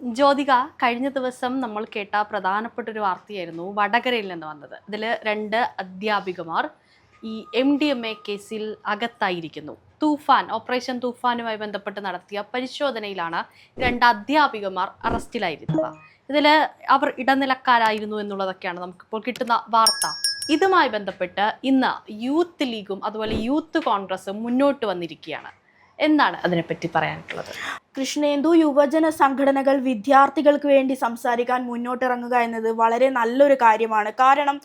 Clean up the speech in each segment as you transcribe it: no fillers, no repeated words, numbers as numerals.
ജ്യോതിക, കഴിഞ്ഞ ദിവസം നമ്മൾ കേട്ട പ്രധാനപ്പെട്ട ഒരു വാർത്തയായിരുന്നു വടകരയിൽ നിന്ന് വന്നത്. ഇതിൽ 2 അധ്യാപികമാർ ഈ MDMA കേസിൽ അകത്തായിരിക്കുന്നു. ഓപ്പറേഷൻ തൂഫാനുമായി ബന്ധപ്പെട്ട് നടത്തിയ പരിശോധനയിലാണ് 2 അധ്യാപികമാർ അറസ്റ്റിലായിരുന്നത്. ഇതിൽ അവർ ഇടനിലക്കാരായിരുന്നു എന്നുള്ളതൊക്കെയാണ് നമുക്കിപ്പോൾ കിട്ടുന്ന വാർത്ത. ഇതുമായി ബന്ധപ്പെട്ട് ഇന്ന് യൂത്ത് ലീഗും അതുപോലെ യൂത്ത് കോൺഗ്രസും മുന്നോട്ട് വന്നിരിക്കുകയാണ്. എന്താണ് അതിനെപ്പറ്റി പറയാനുള്ളത്? കൃഷ്ണേന്ദു യുവജന സംഘടനകൾ വിദ്യാർത്ഥികൾക്ക് വേണ്ടി സംസാരിക്കാൻ മുന്നോട്ടിറങ്ങുക എന്നത് വളരെ നല്ലൊരു കാര്യമാണ്. കാരണം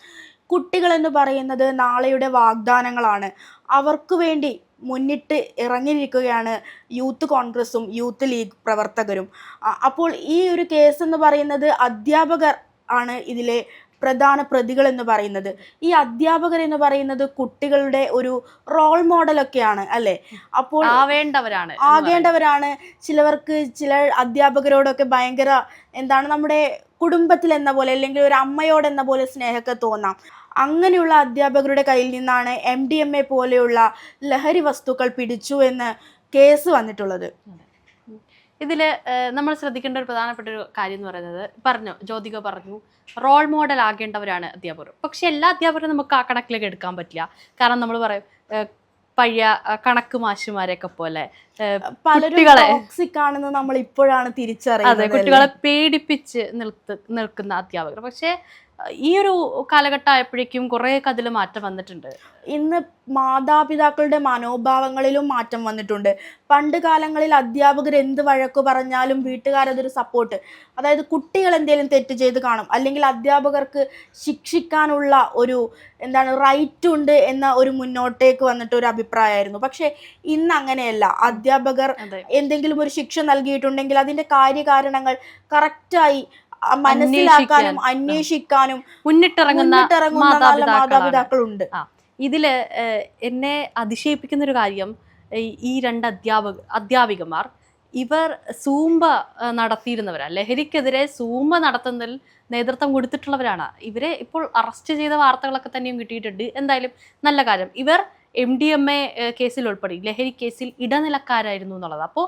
കുട്ടികൾ എന്ന് പറയുന്നത് നാളെയുടെ വാഗ്ദാനങ്ങളാണ്. അവർക്ക് വേണ്ടി മുന്നിട്ട് ഇറങ്ങിയിരിക്കുകയാണ് യൂത്ത് കോൺഗ്രസും യൂത്ത് ലീഗ് പ്രവർത്തകരും. അപ്പോൾ ഈ ഒരു കേസ് എന്ന് പറയുന്നത് അധ്യാപകർ ആണ് ഇതിലെ പ്രധാന പ്രതികൾ എന്ന് പറയുന്നത്. ഈ അധ്യാപകർ എന്ന് പറയുന്നത് കുട്ടികളുടെ ഒരു റോൾ മോഡലൊക്കെയാണ് അല്ലേ? അപ്പോൾ ആകേണ്ടവരാണ്. ചില അധ്യാപകരോടൊക്കെ ഭയങ്കര നമ്മുടെ കുടുംബത്തിൽ എന്ന പോലെ അല്ലെങ്കിൽ ഒരു അമ്മയോടെന്ന പോലെ സ്നേഹമൊക്കെ തോന്നാം. അങ്ങനെയുള്ള അധ്യാപകരുടെ കയ്യിൽ നിന്നാണ് MDMA പോലെയുള്ള ലഹരി വസ്തുക്കൾ പിടിച്ചു എന്ന് കേസ് വന്നിട്ടുള്ളത്. ഇതിൽ നമ്മൾ ശ്രദ്ധിക്കേണ്ട ഒരു പ്രധാനപ്പെട്ട ഒരു കാര്യം എന്ന് പറയുന്നത്, ജ്യോതിക പറഞ്ഞു റോൾ മോഡൽ ആകേണ്ടവരാണ് അധ്യാപകർ. പക്ഷെ എല്ലാ അധ്യാപകരും നമുക്ക് ആ കണക്കിലേക്ക് എടുക്കാൻ പറ്റില്ല. കാരണം നമ്മൾ പറയും പഴയ കണക്ക് മാഷുമാരെയൊക്കെ പോലെ ടോക്സിക് ആണെന്ന് നമ്മൾ ഇപ്പോഴാണ് തിരിച്ചറിയുന്നത്. കുട്ടികളെ പേടിപ്പിച്ച് നിൽക്കുന്ന അധ്യാപകർ. പക്ഷെ ഈ ഒരു കാലഘട്ടം ആയപ്പോഴേക്കും കുറെ അതിൽ മാറ്റം വന്നിട്ടുണ്ട്. ഇന്ന് മാതാപിതാക്കളുടെ മനോഭാവങ്ങളിലും മാറ്റം വന്നിട്ടുണ്ട്. പണ്ട് കാലങ്ങളിൽ അധ്യാപകർ എന്ത് വഴക്കു പറഞ്ഞാലും വീട്ടുകാരതൊരു സപ്പോർട്ട്, അതായത് കുട്ടികൾ എന്തെങ്കിലും തെറ്റ് ചെയ്ത് കാണും അല്ലെങ്കിൽ അധ്യാപകർക്ക് ശിക്ഷിക്കാനുള്ള ഒരു റൈറ്റ് ഉണ്ട് എന്ന ഒരു മുന്നോട്ടേക്ക് വന്നിട്ട് ഒരു അഭിപ്രായമായിരുന്നു. പക്ഷെ ഇന്ന് അങ്ങനെയല്ല. അധ്യാപകർ എന്തെങ്കിലും ഒരു ശിക്ഷ നൽകിയിട്ടുണ്ടെങ്കിൽ അതിന്റെ കാര്യകാരണങ്ങൾ കറക്റ്റായി മനസ്സിലാക്കാനും അന്വേഷിക്കാനും മുന്നിട്ടിറങ്ങുന്ന മാതാപിതാക്കളുണ്ട്. ഇതില് എന്നെ അതിശയിപ്പിക്കുന്ന ഒരു കാര്യം, ഈ 2 അധ്യാപികമാർ ഇവർ സൂംബ നടത്തിയിരുന്നവരാണ്. ലഹരിക്കെതിരെ സൂംബ നടത്തുന്നതിൽ നേതൃത്വം കൊടുത്തിട്ടുള്ളവരാണ്. ഇവരെ ഇപ്പോൾ അറസ്റ്റ് ചെയ്ത വാർത്തകളൊക്കെ തന്നെയും കിട്ടിയിട്ടുണ്ട്. എന്തായാലും നല്ല കാര്യം. ഇവർ MDMA കേസിൽ ഉൾപ്പെടെ ലഹരി കേസിൽ ഇടനിലക്കാരായിരുന്നു എന്നുള്ളത്. അപ്പോൾ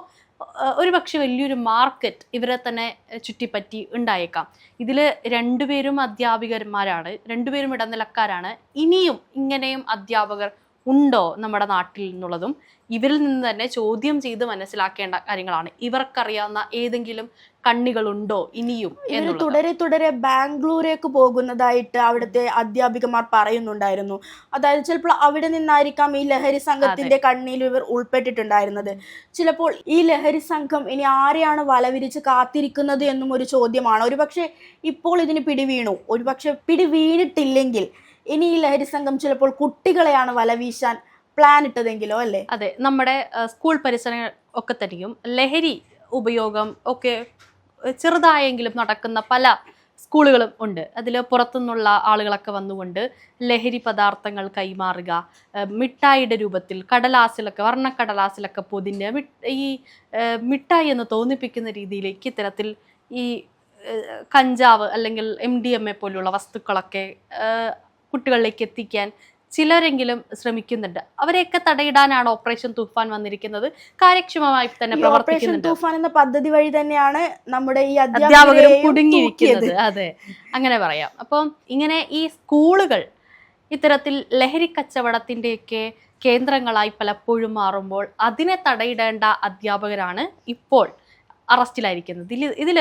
ഒരുപക്ഷെ വലിയൊരു മാർക്കറ്റ് ഇവരെ തന്നെ ചുറ്റിപ്പറ്റി ഉണ്ടായേക്കാം. ഇതിൽ 2 പേരും അധ്യാപികന്മാരാണ്, 2 പേരും ഇടനിലക്കാരാണ്. ഇനിയും ഇങ്ങനെയും അധ്യാപകർ ഉണ്ടോ നമ്മുടെ നാട്ടിൽ എന്നുള്ളതും ഇവരിൽ നിന്ന് തന്നെ ചോദ്യം ചെയ്ത് മനസ്സിലാക്കേണ്ട കാര്യങ്ങളാണ്. ഇവർക്കറിയാവുന്ന ഏതെങ്കിലും കണ്ണികളുണ്ടോ ഇനിയും? തുടരെ ബാംഗ്ലൂരേക്ക് പോകുന്നതായിട്ട് അവിടുത്തെ അധ്യാപികമാർ പറയുന്നുണ്ടായിരുന്നു. അതായത് ചിലപ്പോൾ അവിടെ നിന്നായിരിക്കാം ഈ ലഹരി സംഘത്തിന്റെ കണ്ണിൽ ഇവർ ഉൾപ്പെട്ടിട്ടുണ്ടായിരുന്നത്. ചിലപ്പോൾ ഈ ലഹരി സംഘം ഇനി ആരെയാണ് വലവിരിച്ച് കാത്തിരിക്കുന്നത് എന്നും ഒരു ചോദ്യമാണ്. ഒരുപക്ഷെ ഇപ്പോൾ ഇതിന് ഒരുപക്ഷെ പിടി വീണിട്ടില്ലെങ്കിൽ ഇനി ഈ ലഹരി സംഘം ചിലപ്പോൾ കുട്ടികളെയാണ് വലവീശാൻ പ്ലാൻ ഇട്ടതെങ്കിലോ അല്ലേ? അതെ, നമ്മുടെ സ്കൂൾ പരിസരങ്ങൾ ഒക്കെ തന്നെയും ലഹരി ഉപയോഗം ഒക്കെ ചെറുതായെങ്കിലും നടക്കുന്ന പല സ്കൂളുകളും ഉണ്ട്. അതിൽ പുറത്തുനിന്നുള്ള ആളുകളൊക്കെ വന്നുകൊണ്ട് ലഹരി പദാർത്ഥങ്ങൾ കൈമാറുക, മിഠായിയുടെ രൂപത്തിൽ വർണ്ണക്കടലാസിലൊക്കെ പൊതിഞ്ഞ് ഈ മിഠായി എന്ന് തോന്നിപ്പിക്കുന്ന രീതിയിലേക്ക് ഇത്തരത്തിൽ ഈ കഞ്ചാവ് അല്ലെങ്കിൽ MDMA പോലുള്ള വസ്തുക്കളൊക്കെ കുട്ടികളിലേക്ക് എത്തിക്കാൻ ചിലരെങ്കിലും ശ്രമിക്കുന്നുണ്ട്. അവരെയൊക്കെ തടയിടാനാണ് ഓപ്പറേഷൻ തൂഫാൻ വന്നിരിക്കുന്നത്. കാര്യക്ഷമമായി തന്നെ പ്രവർത്തിക്കുന്നുണ്ട്. തൂഫാൻ എന്ന പദ്ധതി വഴി തന്നെയാണ് നമ്മുടെ ഈ അധ്യാപകരും കുടുങ്ങിയിരിക്കുന്നത്. അതെ, അങ്ങനെ പറയാം. അപ്പം ഇങ്ങനെ ഈ സ്കൂളുകൾ ഇത്തരത്തിൽ ലഹരി കച്ചവടത്തിൻ്റെയൊക്കെ കേന്ദ്രങ്ങളായി പലപ്പോഴും മാറുമ്പോൾ അതിനെ തടയിടേണ്ട അധ്യാപകരാണ് ഇപ്പോൾ അറസ്റ്റിലായിരിക്കുന്നത്. ഇതിൽ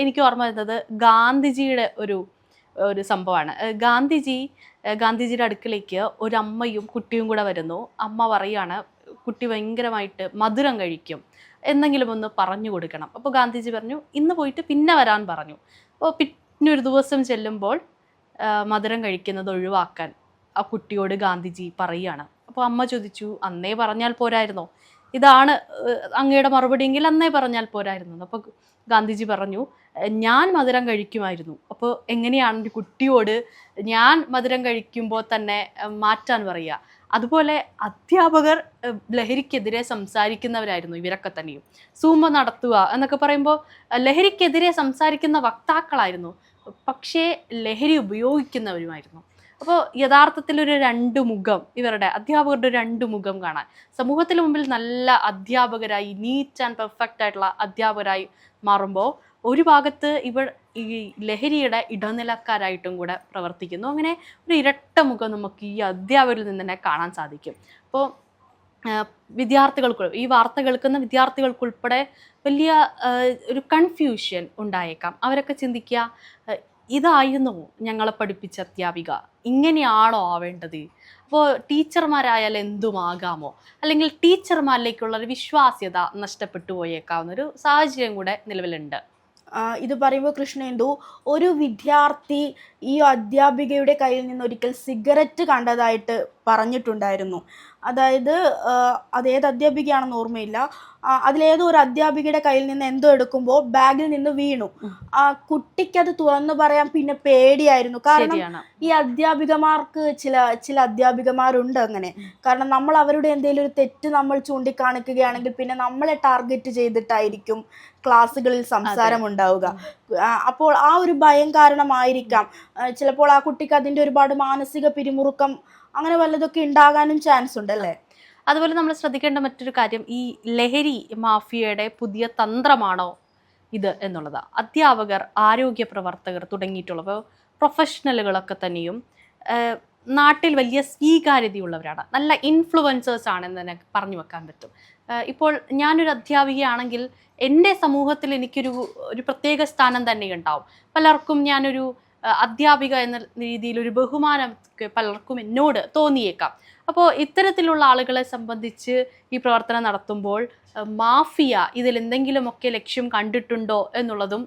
എനിക്ക് ഓർമ്മ വരുന്നത് ഗാന്ധിജിയുടെ ഒരു സംഭവമാണ്. ഗാന്ധിജിയുടെ അടുക്കലേക്ക് ഒരമ്മയും കുട്ടിയും കൂടെ വരുന്നു. അമ്മ പറയാണ് കുട്ടി ഭയങ്കരമായിട്ട് മധുരം കഴിക്കും, എന്തെങ്കിലും ഒന്ന് പറഞ്ഞു കൊടുക്കണം. അപ്പോൾ ഗാന്ധിജി പറഞ്ഞു ഇന്ന് പോയിട്ട് പിന്നെ വരാൻ പറഞ്ഞു. അപ്പോൾ പിന്നെ ഒരു ദിവസം ചെല്ലുമ്പോൾ മധുരം കഴിക്കുന്നത് ഒഴിവാക്കാൻ ആ കുട്ടിയോട് ഗാന്ധിജി പറയുകയാണ്. അപ്പോൾ അമ്മ ചോദിച്ചു, അന്നേ പറഞ്ഞാൽ പോരായിരുന്നോ? ഇതാണ് അങ്ങയുടെ മറുപടിയെങ്കിൽ അന്നേ പറഞ്ഞാൽ പോരായിരുന്നു. അപ്പോൾ ഗാന്ധിജി പറഞ്ഞു, ഞാൻ മധുരം കഴിക്കുമായിരുന്നു. അപ്പോൾ എങ്ങനെയാണ് ഒരു കുട്ടിയോട് ഞാൻ മധുരം കഴിക്കുമ്പോൾ തന്നെ മാറ്റാൻ പറയുക? അതുപോലെ അധ്യാപകർ ലഹരിക്കെതിരെ സംസാരിക്കുന്നവരായിരുന്നു ഇവരൊക്കെ തന്നെയും. സൂമ നടത്തുക എന്നൊക്കെ പറയുമ്പോൾ ലഹരിക്കെതിരെ സംസാരിക്കുന്ന വക്താക്കളായിരുന്നു, പക്ഷേ ലഹരി ഉപയോഗിക്കുന്നവരുമായിരുന്നു. അപ്പോൾ യഥാർത്ഥത്തിൽ ഒരു 2 മുഖം, അധ്യാപകരുടെ 2 മുഖം കാണാൻ സമൂഹത്തിന് മുമ്പിൽ നല്ല അധ്യാപകരായി, നീറ്റ് ആൻഡ് പെർഫെക്റ്റ് ആയിട്ടുള്ള അധ്യാപകരായി മാറുമ്പോൾ ഒരു ഭാഗത്ത് ഈ ലഹരിയുടെ ഇടനിലക്കാരായിട്ടും കൂടെ പ്രവർത്തിക്കുന്നു. അങ്ങനെ ഒരു ഇരട്ട മുഖം നമുക്ക് ഈ അധ്യാപകരിൽ നിന്ന് തന്നെ കാണാൻ സാധിക്കും. അപ്പോൾ വിദ്യാർത്ഥികൾക്ക്, ഈ വാർത്ത കേൾക്കുന്ന വിദ്യാർത്ഥികൾക്കുൾപ്പെടെ വലിയ ഒരു കൺഫ്യൂഷൻ ഉണ്ടായേക്കാം. അവരൊക്കെ ചിന്തിക്കുക, ഇതായിരുന്നു ഞങ്ങളെ പഠിപ്പിച്ച അധ്യാപിക, ഇങ്ങനെയാണോ ആവേണ്ടത്? അപ്പോൾ ടീച്ചർമാരായാൽ എന്തുമാകാമോ, അല്ലെങ്കിൽ ടീച്ചർമാരിലേക്കുള്ള ഒരു വിശ്വാസ്യത നഷ്ടപ്പെട്ടു പോയേക്കാവുന്ന ഒരു സാഹചര്യം കൂടെ നിലവിലുണ്ട്. ഇത് പറയുമ്പോൾ കൃഷ്ണേന്ദു, ഒരു വിദ്യാർത്ഥി ഈ അധ്യാപികയുടെ കയ്യിൽ നിന്ന് ഒരിക്കൽ സിഗരറ്റ് കണ്ടതായിട്ട് പറഞ്ഞിട്ടുണ്ടായിരുന്നു. അതായത് അതേത് അധ്യാപികയാണെന്ന് ഓർമ്മയില്ല. അതിലേതോ ഒരു അധ്യാപികയുടെ കയ്യിൽ നിന്ന് എന്തോ എടുക്കുമ്പോൾ ബാഗിൽ നിന്ന് വീണു. ആ കുട്ടിക്കത് തുറന്നു പറയാൻ പിന്നെ പേടിയായിരുന്നു. കാരണം ഈ അധ്യാപികമാർക്ക് ചില അധ്യാപികമാരുണ്ട് അങ്ങനെ. കാരണം നമ്മൾ അവരുടെ എന്തെങ്കിലും ഒരു തെറ്റ് നമ്മൾ ചൂണ്ടിക്കാണിക്കുകയാണെങ്കിൽ പിന്നെ നമ്മളെ ടാർഗറ്റ് ചെയ്തിട്ടായിരിക്കും ക്ലാസ്സുകളിൽ സംസാരം ഉണ്ടാവുക. അപ്പോൾ ആ ഒരു ഭയം കാരണമായിരിക്കാം ചിലപ്പോൾ ആ കുട്ടിക്ക് അതിൻ്റെ ഒരുപാട് മാനസിക പിരിമുറുക്കം അങ്ങനെ വല്ലതൊക്കെ ഉണ്ടാകാനും ചാൻസ് ഉണ്ട് അല്ലേ? അതുപോലെ നമ്മൾ ശ്രദ്ധിക്കേണ്ട മറ്റൊരു കാര്യം, ഈ ലഹരി മാഫിയയുടെ പുതിയ തന്ത്രമാണോ ഇത് എന്നുള്ളത്. അധ്യാപകർ, ആരോഗ്യ പ്രവർത്തകർ തുടങ്ങിയിട്ടുള്ള പ്രൊഫഷണലുകളൊക്കെ തന്നെയും നാട്ടിൽ വലിയ സ്വീകാര്യതയുള്ളവരാണ്, നല്ല ഇൻഫ്ലുവൻസേഴ്സ് ആണെന്ന് തന്നെ പറഞ്ഞു വെക്കാൻ പറ്റും. ഇപ്പോൾ ഞാനൊരു അധ്യാപികയാണെങ്കിൽ എൻ്റെ സമൂഹത്തിൽ ഒരു പ്രത്യേക സ്ഥാനം തന്നെ ഉണ്ടാവും. പലർക്കും ഞാനൊരു അധ്യാപിക എന്ന രീതിയിൽ ഒരു ബഹുമാനം പലർക്കും എന്നോട് തോന്നിയേക്കാം. അപ്പോൾ ഇത്തരത്തിലുള്ള ആളുകളെ സംബന്ധിച്ച് ഈ പ്രവർത്തനം നടത്തുമ്പോൾ മാഫിയ ഇതിൽ എന്തെങ്കിലുമൊക്കെ ലക്ഷ്യം കണ്ടിട്ടുണ്ടോ എന്നുള്ളതും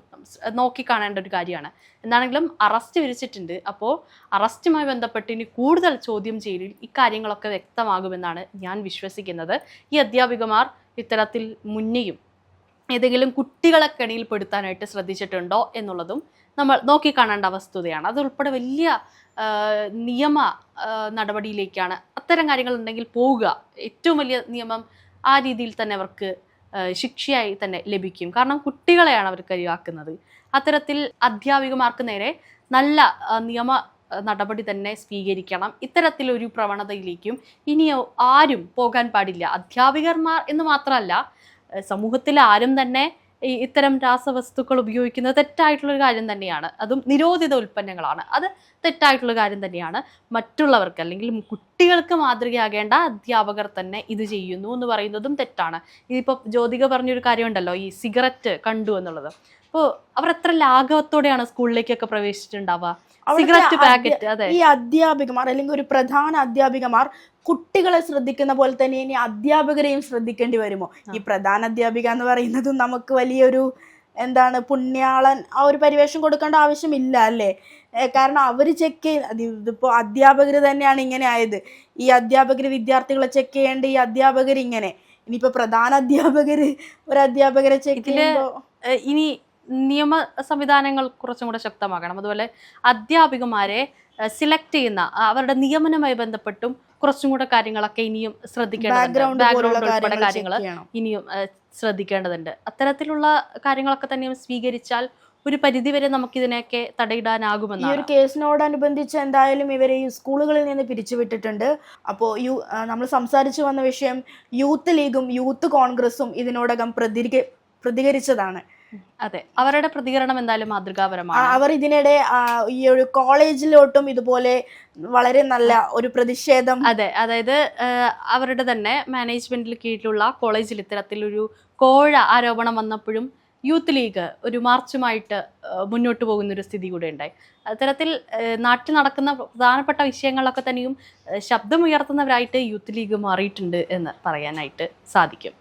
നോക്കിക്കാണേണ്ട ഒരു കാര്യമാണ്. എന്താണെങ്കിലും അറസ്റ്റ് വിരിച്ചിട്ടുണ്ട്. അപ്പോൾ അറസ്റ്റുമായി ബന്ധപ്പെട്ട് ഇനി കൂടുതൽ ചോദ്യം ചെയ്യലിൽ ഇക്കാര്യങ്ങളൊക്കെ വ്യക്തമാകുമെന്നാണ് ഞാൻ വിശ്വസിക്കുന്നത്. ഈ അധ്യാപികമാർ ഇത്തരത്തിൽ മുന്നെയും ഏതെങ്കിലും കുട്ടികളെ കെണിയിൽപ്പെടുത്താനായിട്ട് ശ്രദ്ധിച്ചിട്ടുണ്ടോ എന്നുള്ളതും നമ്മൾ നോക്കിക്കാണേണ്ട വസ്തുതയാണ്. അതുൾപ്പെടെ വലിയ നിയമ നടപടിയിലേക്കാണ് അത്തരം കാര്യങ്ങൾ ഉണ്ടെങ്കിൽ പോവുക. ഏറ്റവും വലിയ നിയമം ആ രീതിയിൽ തന്നെ അവർക്ക് ശിക്ഷയായി തന്നെ ലഭിക്കും. കാരണം കുട്ടികളെയാണ് അവർ കരിവാക്കുന്നത്. അത്തരത്തിൽ അധ്യാപികമാർക്ക് നേരെ നല്ല നിയമ നടപടി തന്നെ സ്വീകരിക്കണം. ഇത്തരത്തിലൊരു പ്രവണതയിലേക്കും ഇനി ആരും പോകാൻ പാടില്ല. അധ്യാപികന്മാർ എന്ന് മാത്രമല്ല, സമൂഹത്തിൽ ആരും തന്നെ ഇത്തരം രാസവസ്തുക്കൾ ഉപയോഗിക്കുന്നത് തെറ്റായിട്ടുള്ളൊരു കാര്യം തന്നെയാണ്. അതും നിരോധിത ഉൽപ്പന്നങ്ങളാണ്. അത് തെറ്റായിട്ടുള്ള കാര്യം തന്നെയാണ്. മറ്റുള്ളവർക്ക് അല്ലെങ്കിൽ കുട്ടികൾക്ക് മാതൃകയാകേണ്ട അധ്യാപകർ തന്നെ ഇത് ചെയ്യുന്നു എന്ന് പറയുന്നതും തെറ്റാണ്. ഇതിപ്പോൾ ജ്യോതിക പറഞ്ഞൊരു കാര്യമുണ്ടല്ലോ, ഈ സിഗരറ്റ് കണ്ടു എന്നുള്ളത്. അപ്പോൾ അവർ എത്ര ലാഘവത്തോടെയാണ് സ്കൂളിലേക്കൊക്കെ പ്രവേശിച്ചിട്ടുണ്ടാവുക. Cigarette packet. അതെ, ഈ അധ്യാപികമാർ അല്ലെങ്കിൽ ഒരു പ്രധാന അധ്യാപികമാർ കുട്ടികളെ ശ്രദ്ധിക്കുന്ന പോലെ തന്നെ ഇനി അധ്യാപകരെയും ശ്രദ്ധിക്കേണ്ടി വരുമോ? ഈ പ്രധാന അധ്യാപിക എന്ന് പറയുന്നതും നമുക്ക് വലിയൊരു പുണ്യാളൻ ആ ഒരു പരിവേഷം കൊടുക്കേണ്ട ആവശ്യമില്ല അല്ലേ? കാരണം അവർ ചെക്ക് ചെയ്ത്, ഇതിപ്പോൾ അധ്യാപകർ തന്നെയാണ് ഇങ്ങനെ ആയത്. ഈ അധ്യാപകർ വിദ്യാർത്ഥികളെ ചെക്ക് ചെയ്യേണ്ട ഈ അധ്യാപകർ ഇങ്ങനെ, ഇനിയിപ്പോൾ പ്രധാന അധ്യാപകർ ഒരു അധ്യാപകരെ ചെക്ക് ചെയ്യുമ്പോൾ ഇനി നിയമ സംവിധാനങ്ങൾ കുറച്ചും കൂടെ ശക്തമാക്കണം. അതുപോലെ അധ്യാപികമാരെ സെലക്ട് ചെയ്യുന്ന അവരുടെ നിയമനവുമായി ബന്ധപ്പെട്ടും കുറച്ചും കൂടെ കാര്യങ്ങളൊക്കെ ഇനിയും ശ്രദ്ധിക്കേണ്ടതുണ്ട്. ബാക്ക്ഗ്രൗണ്ട് ഉൾപ്പെടെ കാര്യങ്ങൾ ഇനിയും ശ്രദ്ധിക്കേണ്ടതുണ്ട്. അത്തരത്തിലുള്ള കാര്യങ്ങളൊക്കെ തന്നെയും സ്വീകരിച്ചാൽ ഒരു പരിധിവരെ നമുക്കിതിനെയൊക്കെ തടയിടാനാകുമെന്നാണ്. ഈ ഒരു കേസിനോടനുബന്ധിച്ച് എന്തായാലും ഇവരെ ഈ സ്കൂളുകളിൽ നിന്ന് പിരിച്ചുവിട്ടിട്ടുണ്ട്. അപ്പോൾ നമ്മൾ സംസാരിച്ചു വന്ന വിഷയം യൂത്ത് ലീഗും യൂത്ത് കോൺഗ്രസും ഇതിനോടകം പ്രതികരിച്ചതാണ്. അതെ, അവരുടെ പ്രതികരണം എന്തായാലും മാതൃകാപരമാണ്. അവർ ഇതിനിടെ ഈ ഒരു കോളേജിലോട്ടും ഇതുപോലെ വളരെ നല്ല ഒരു പ്രതിഷേധം. അതെ, അതായത് അവരുടെ തന്നെ മാനേജ്മെന്റിൽ കീഴിലുള്ള കോളേജിൽ ഇത്തരത്തിലൊരു കോഴ ആരോപണം വന്നപ്പോഴും യൂത്ത് ലീഗ് ഒരു മാർച്ചുമായിട്ട് മുന്നോട്ട് പോകുന്നൊരു സ്ഥിതി കൂടെ ഉണ്ടായി. അത്തരത്തിൽ നാട്ടിൽ നടക്കുന്ന പ്രധാനപ്പെട്ട വിഷയങ്ങളിലൊക്കെ തന്നെയും ശബ്ദമുയർത്തുന്നവരായിട്ട് യൂത്ത് ലീഗ് മാറിയിട്ടുണ്ട് എന്ന് പറയാനായിട്ട് സാധിക്കും.